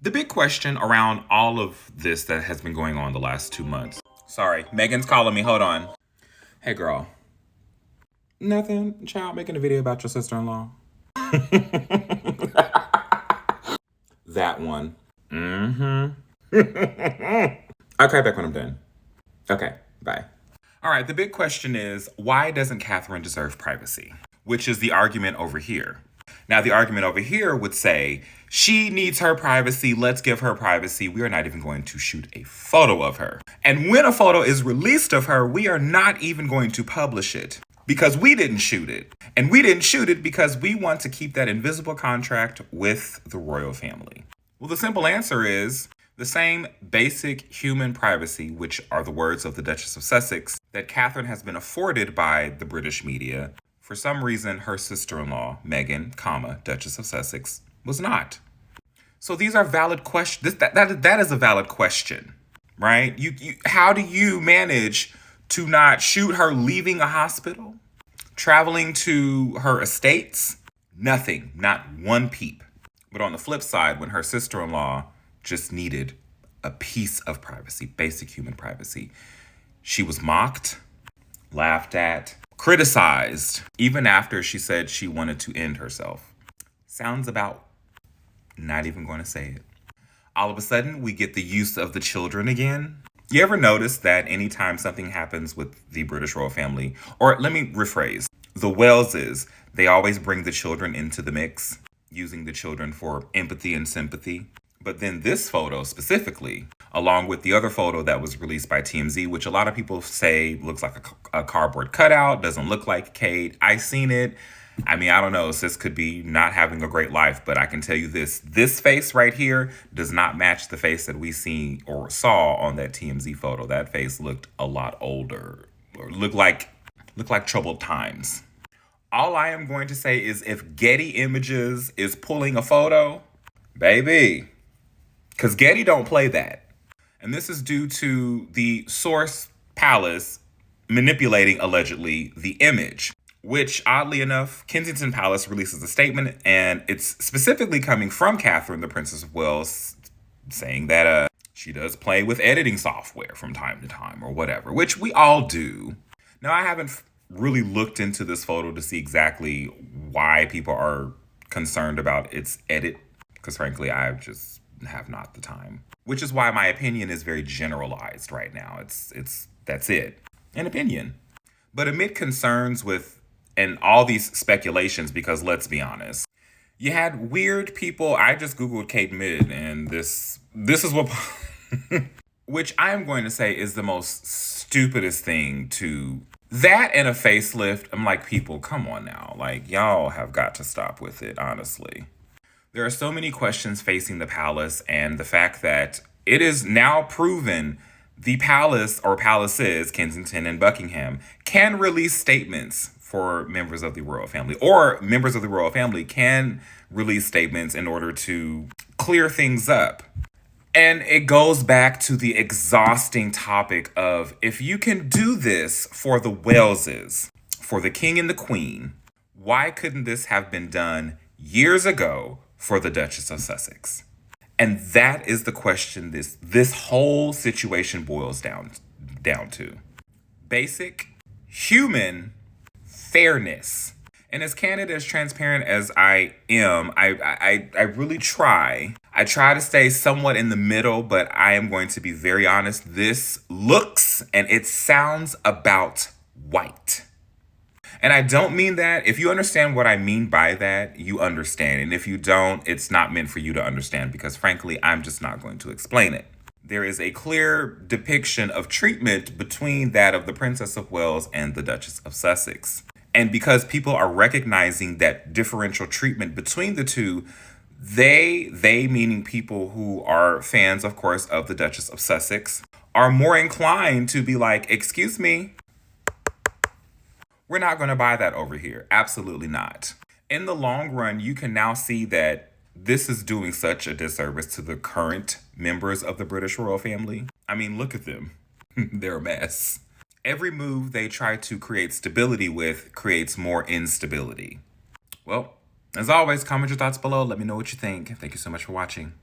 The big question around all of this that has been going on the last 2 months. Sorry, Megan's calling me. Hold on. Hey, girl. Nothing. Child, making a video about your sister-in-law. That one. I'll call you back when I'm done. Okay, bye. All right, the big question is, why doesn't Catherine deserve privacy? Which is the argument over here. Now, the argument over here would say, she needs her privacy. Let's give her privacy. We are not even going to shoot a photo of her. And when a photo is released of her, we are not even going to publish it because we didn't shoot it. And we didn't shoot it because we want to keep that invisible contract with the royal family. Well, the simple answer is the same basic human privacy, which are the words of the Duchess of Sussex, that Catherine has been afforded by the British media. For some reason, her sister-in-law, Meghan, Duchess of Sussex, was not. So these are valid questions. That is a valid question, right? How do you manage to not shoot her leaving a hospital, traveling to her estates? Nothing, not one peep. But on the flip side, when her sister-in-law just needed a piece of privacy, basic human privacy, she was mocked, laughed at, criticized, even after she said she wanted to end herself. Sounds about, not even going to say it. All of a sudden, we get the use of the children again. You ever notice that anytime something happens with the British royal family, or let me rephrase, the Waleses, they always bring the children into the mix, using the children for empathy and sympathy. But then this photo specifically, along with the other photo that was released by TMZ, which a lot of people say looks like a cardboard cutout, doesn't look like Kate. I seen it. I mean, I don't know. Sis could be not having a great life, but I can tell you this face right here does not match the face that we seen or saw on that TMZ photo. That face looked a lot older, or looked like troubled times. All I am going to say is if Getty Images is pulling a photo, baby, because Getty don't play that. And this is due to the source Palace manipulating, allegedly, the image, which, oddly enough, Kensington Palace releases a statement, and it's specifically coming from Catherine, the Princess of Wales, saying that she does play with editing software from time to time or whatever, which we all do. Now, I haven't really looked into this photo to see exactly why people are concerned about its edit, because frankly, I just have not the time. Which is why my opinion is very generalized right now. That's it. An opinion. But amid concerns with and all these speculations, because let's be honest, you had weird people. I just Googled Kate Mid, and this is what which I am going to say is the most stupidest thing to that and a facelift. I'm like, people, come on now. Like, y'all have got to stop with it, honestly. There are so many questions facing the palace, and the fact that it is now proven the palace or palaces, Kensington and Buckingham, can release statements for members of the royal family, or members of the royal family can release statements in order to clear things up. And it goes back to the exhausting topic of, if you can do this for the Waleses, for the king and the queen, why couldn't this have been done years ago for the Duchess of Sussex? And that is the question this whole situation boils down to. Basic human fairness. And as candid, as transparent as I am, I really try. I try to stay somewhat in the middle, but I am going to be very honest. This looks and it sounds about white. And I don't mean that. If you understand what I mean by that, you understand. And if you don't, it's not meant for you to understand because, frankly, I'm just not going to explain it. There is a clear depiction of treatment between that of the Princess of Wales and the Duchess of Sussex. And because people are recognizing that differential treatment between the two, they meaning people who are fans, of course, of the Duchess of Sussex, are more inclined to be like, excuse me, we're not going to buy that over here. Absolutely not. In the long run, you can now see that this is doing such a disservice to the current members of the British royal family. I mean, look at them. They're a mess. Every move they try to create stability with creates more instability. Well, as always, comment your thoughts below. Let me know what you think. Thank you so much for watching.